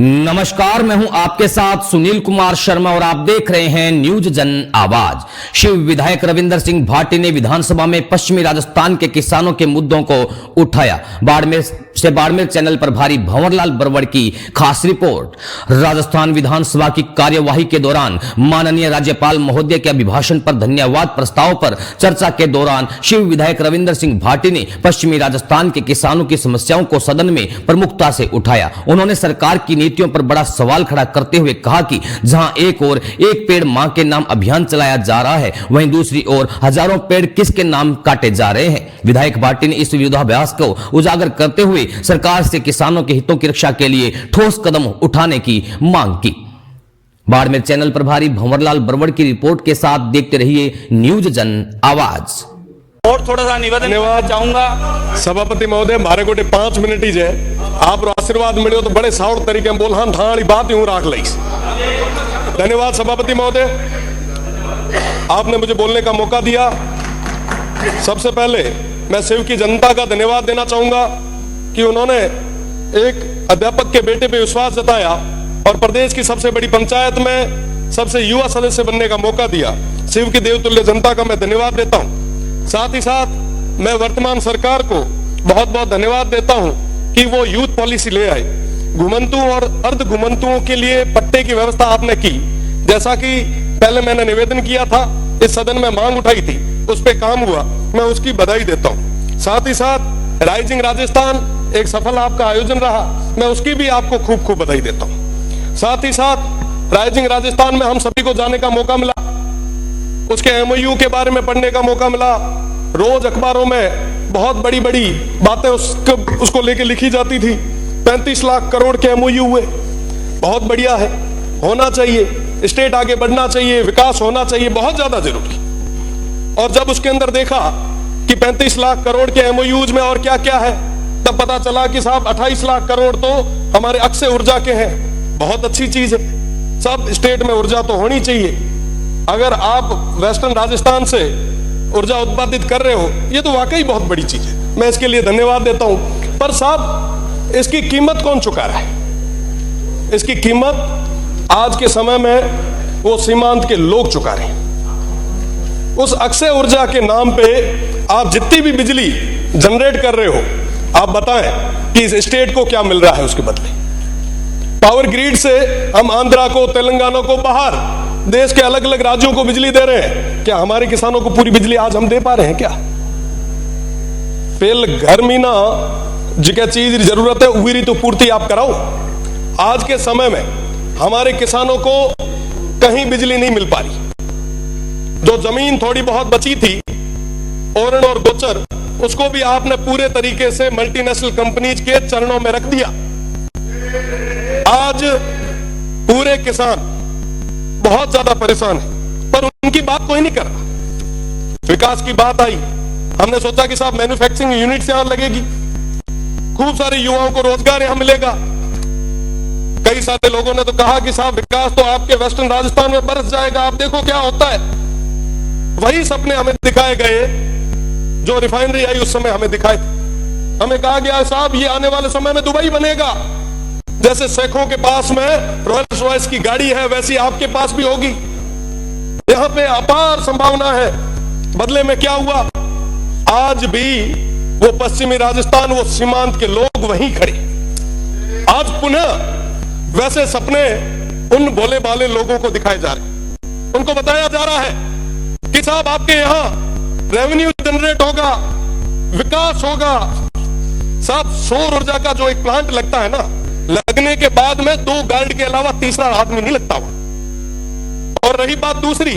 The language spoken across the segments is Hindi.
नमस्कार, मैं हूं आपके साथ सुनील कुमार शर्मा और आप देख रहे हैं न्यूज जन आवाज। शिव विधायक रविंदर सिंह भाटी ने विधानसभा में पश्चिमी राजस्थान के किसानों के मुद्दों को उठाया। बाड़मेर चैनल पर भारी भंवरलाल बरवड़ की खास रिपोर्ट। राजस्थान विधानसभा की कार्यवाही के दौरान माननीय राज्यपाल महोदय के अभिभाषण पर धन्यवाद प्रस्ताव पर चर्चा के दौरान शिव विधायक रविंदर सिंह भाटी ने पश्चिमी राजस्थान के किसानों की समस्याओं को सदन में प्रमुखता से उठाया। उन्होंने सरकार की नीतियों पर बड़ा सवाल खड़ा करते हुए कहा कि जहां एक ओर एक पेड़ मां के नाम अभियान चलाया जा रहा है, वहीं दूसरी ओर हजारों पेड़ किसके नाम काटे जा रहे हैं। विधायक भाटी ने इस विरोधाभास को उजागर करते हुए सरकार से किसानों के हितों की रक्षा के लिए ठोस कदम उठाने की मांग की। बाड़मेर चैनल पर भारी भंवरलाल बरवड़ की रिपोर्ट के साथ देखते रहिए न्यूज जन आवाज। और थोड़ा सा निवेदन चाहूंगा सभापति महोदय, मारे गोटे 5 मिनट ही जाए आप आशीर्वाद मिले तो बड़े साउर तरीके में बोल हाँ वाली बात यूं राख ली। धन्यवाद सभापति महोदय, आपने मुझे बोलने का मौका दिया। सबसे पहले मैं शिव की जनता का धन्यवाद देना चाहूंगा कि उन्होंने एक अध्यापक के बेटे पे विश्वास जताया और प्रदेश की सबसे बड़ी पंचायत में सबसे युवा सदस्य बनने का मौका दिया। शिव की देवतुल्य जनता का मैं धन्यवाद देता हूं। साथ ही साथ मैं वर्तमान सरकार को बहुत बहुत धन्यवाद देता हूं कि वो यूथ पॉलिसी ले आए। घुमंतुओं और अर्ध घुमंतुओं के लिए पट्टे की व्यवस्था आपने की, जैसा कि पहले मैंने निवेदन किया था, इस सदन में मांग उठाई थी, उस पर काम हुआ, मैं उसकी बधाई देता हूं। साथ ही साथ राइजिंग राजस्थान एक सफल आपका आयोजन रहा, मैं उसकी भी आपको खूब खूब बधाई देता हूं। साथ ही साथ राइजिंग राजस्थान में हम सभी को जाने का मौका मिला, उसके एमओयू के बारे में पढ़ने का मौका मिला। रोज अखबारों में बहुत बड़ी बड़ी बातें उसको लेके लिखी जाती थी। 35 लाख करोड़ के एमओयू हुए, बहुत बढ़िया है, होना चाहिए, स्टेट आगे बढ़ना चाहिए, विकास होना चाहिए, बहुत ज्यादा जरूरी। और जब उसके अंदर देखा कि 35 लाख करोड़ के एमओयूज में और क्या क्या है, तब पता चला कि साहब 28 लाख करोड़ तो हमारे अक्षय ऊर्जा के हैं। बहुत अच्छी चीज है, सब स्टेट में ऊर्जा तो होनी चाहिए। अगर आप वेस्टर्न राजस्थान से ऊर्जा उत्पादित कर रहे हो, ये तो वाकई बहुत बड़ी चीज है, मैं इसके लिए धन्यवाद देता हूं। पर साहब, इसकी कीमत कौन चुका रहा है? इसकी कीमत आज के समय में वो सीमांत के लोग चुका रहे हैं। उस अक्षय ऊर्जा के नाम पे आप जितनी भी बिजली जनरेट कर रहे हो, आप बताएं कि इस स्टेट को क्या मिल रहा है उसके बदले। पावर ग्रिड से हम आंध्रा को, तेलंगाना को, बाहर देश के अलग अलग राज्यों को बिजली दे रहे हैं। क्या हमारे किसानों को पूरी बिजली आज हम दे पा रहे हैं? क्या पेल घर में ना जिका चीज जरूरत है उरी तो पूर्ति आप कराओ। आज के समय में हमारे किसानों को कहीं बिजली नहीं मिल पा रही। जो जमीन थोड़ी बहुत बची थी ओरण और गोचर, उसको भी आपने पूरे तरीके से मल्टीनेशनल कंपनीज के चरणों में रख दिया। आज पूरे किसान बहुत ज्यादा परेशान है, पर उनकी बात कोई नहीं कर रहा। विकास की बात आई, हमने सोचा कि साहब मैन्युफैक्चरिंग यूनिट यहां लगेगी, खूब सारे युवाओं को रोजगार यहां मिलेगा। कई सारे लोगों ने तो कहा कि साहब विकास तो आपके वेस्टर्न राजस्थान में बरस जाएगा, आप देखो क्या होता है। वही सपने हमें दिखाए गए जो रिफाइनरी आई उस समय हमें दिखाए थे। हमें कहा गया साहब ये आने वाले समय में दुबई बनेगा, जैसे शेखों के पास में रॉयल्स रॉयस की गाड़ी है, वैसी आपके पास भी होगी। यहां पे अपार संभावना है। बदले में क्या हुआ? आज भी वो पश्चिमी राजस्थान, वो सीमांत के लोग वहीं खड़े। आज पुनः वैसे सपने उन भोले भाले लोगों को दिखाए जा रहे। उनको बताया जा रहा है कि साहब आपके यहां रेवेन्यू जनरेट होगा, विकास होगा। साहब सौर ऊर्जा का जो एक प्लांट लगता है ना, लगने के बाद में 2 गार्ड के अलावा तीसरा आदमी नहीं लगता हुआ। और रही बात दूसरी,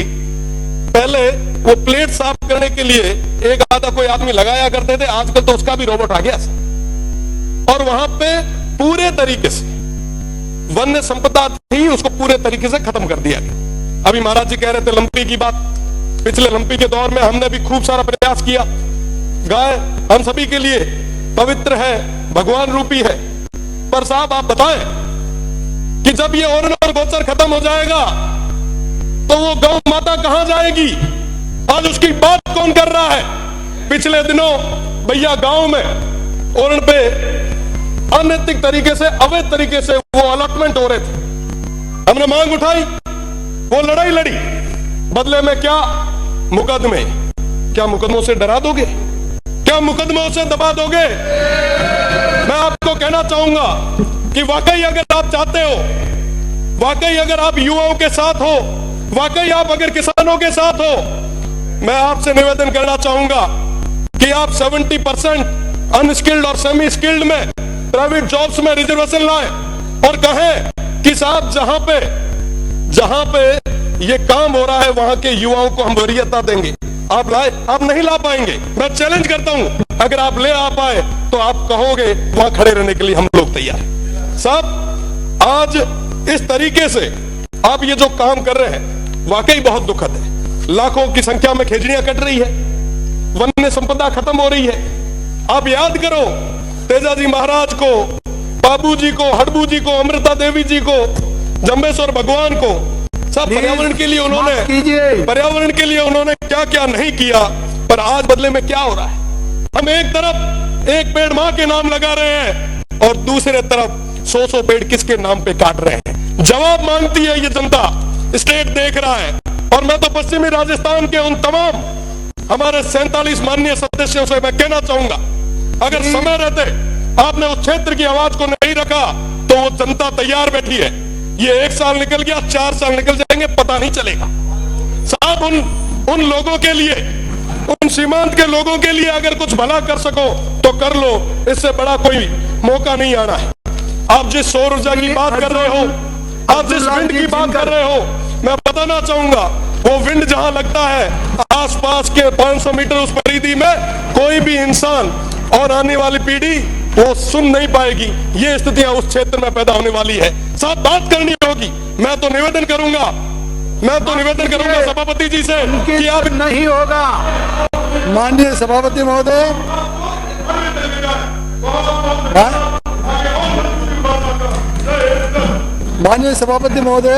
पहले वो प्लेट साफ करने के लिए एक आधा कोई आदमी लगाया करते थे, आजकल तो उसका भी रोबोट आ गया। और वहां पे पूरे तरीके से वन्य संपदा थी, उसको पूरे तरीके से खत्म कर दिया गया। अभी महाराज जी कह रहे थे लंपी की बात, पिछले लंपी के दौर में हमने भी खूब सारा प्रयास किया। गाय हम सभी के लिए पवित्र है, भगवान रूपी है। पर साहब आप बताएं कि जब ये ओरण और गोचर खत्म हो जाएगा तो वो गौ माता कहां जाएगी? आज उसकी बात कौन कर रहा है? पिछले दिनों भैया गांव में ओरण पे अनैतिक तरीके से, अवैध तरीके से वो अलॉटमेंट हो रहे थे। हमने मांग उठाई, वो लड़ाई लड़ी, बदले में क्या? मुकदमे। क्या मुकदमों से डरा दोगे? क्या मुकदमों से दबा दोगे? मैं आपको कहना चाहूंगा कि वाकई अगर आप चाहते हो, वाकई अगर आप युवाओं के साथ हो, वाकई आप अगर किसानों के साथ हो, मैं आपसे निवेदन करना चाहूंगा कि आप 70% अनस्किल्ड और सेमी स्किल्ड में प्राइवेट जॉब्स में रिजर्वेशन लाएं और कहें कि साहब जहां पे ये काम हो रहा है वहां के युवाओं को हम वरीयता देंगे। आप लाए? आप नहीं ला पाएंगे। मैं चैलेंज करता हूं, अगर आप ले आ पाए तो आप कहोगे वहां खड़े रहने के लिए हम लोग तैयार हैं। साहब, आज इस तरीके से आप ये जो काम कर रहे हैं वाकई बहुत दुखद है। लाखों की संख्या में खेजड़ियां कट रही है, वन्य संपदा खत्म हो रही है। आप याद करो तेजाजी महाराज को, बाबू जी को, हड़बू जी को, अमृता देवी जी को, जम्बेश्वर भगवान को। सब पर्यावरण के लिए उन्होंने क्या क्या नहीं किया, पर आज बदले में क्या हो रहा है? हम एक तरफ एक पेड़ मां के नाम लगा रहे हैं और दूसरे तरफ 100 पेड़ किसके नाम पे काट रहे हैं। जवाब मांगती है ये जनता, स्टेट देख रहा है। और मैं तो पश्चिमी राजस्थान के उन तमाम हमारे 47 माननीय सदस्यों से मैं कहना चाहूंगा, अगर समय रहते आपने उस क्षेत्र की आवाज को नहीं रखा तो वो जनता तैयार बैठी है। ये 1 साल निकल गया, 4 साल निकल जाएंगे, पता नहीं चलेगा। साहब, उन लोगों के लिए, उन सीमांत के लोगों के लिए अगर कुछ भला कर सको तो कर लो, इससे बड़ा कोई मौका नहीं आना है। आप जिस सौर ऊर्जा की बात कर रहे हो, आप जिस विंड की बात कर रहे हो, मैं बताना चाहूंगा वो विंड जहां लगता है आसपास के 500 मीटर उस परिधि में कोई भी इंसान और आने वाली पीढ़ी वो सुन नहीं पाएगी। ये स्थितियां उस क्षेत्र में पैदा होने वाली है। साथ बात करनी होगी। मैं तो निवेदन करूंगा सभापति जी से कि आप नहीं होगा। माननीय सभापति महोदय, माननीय सभापति महोदय,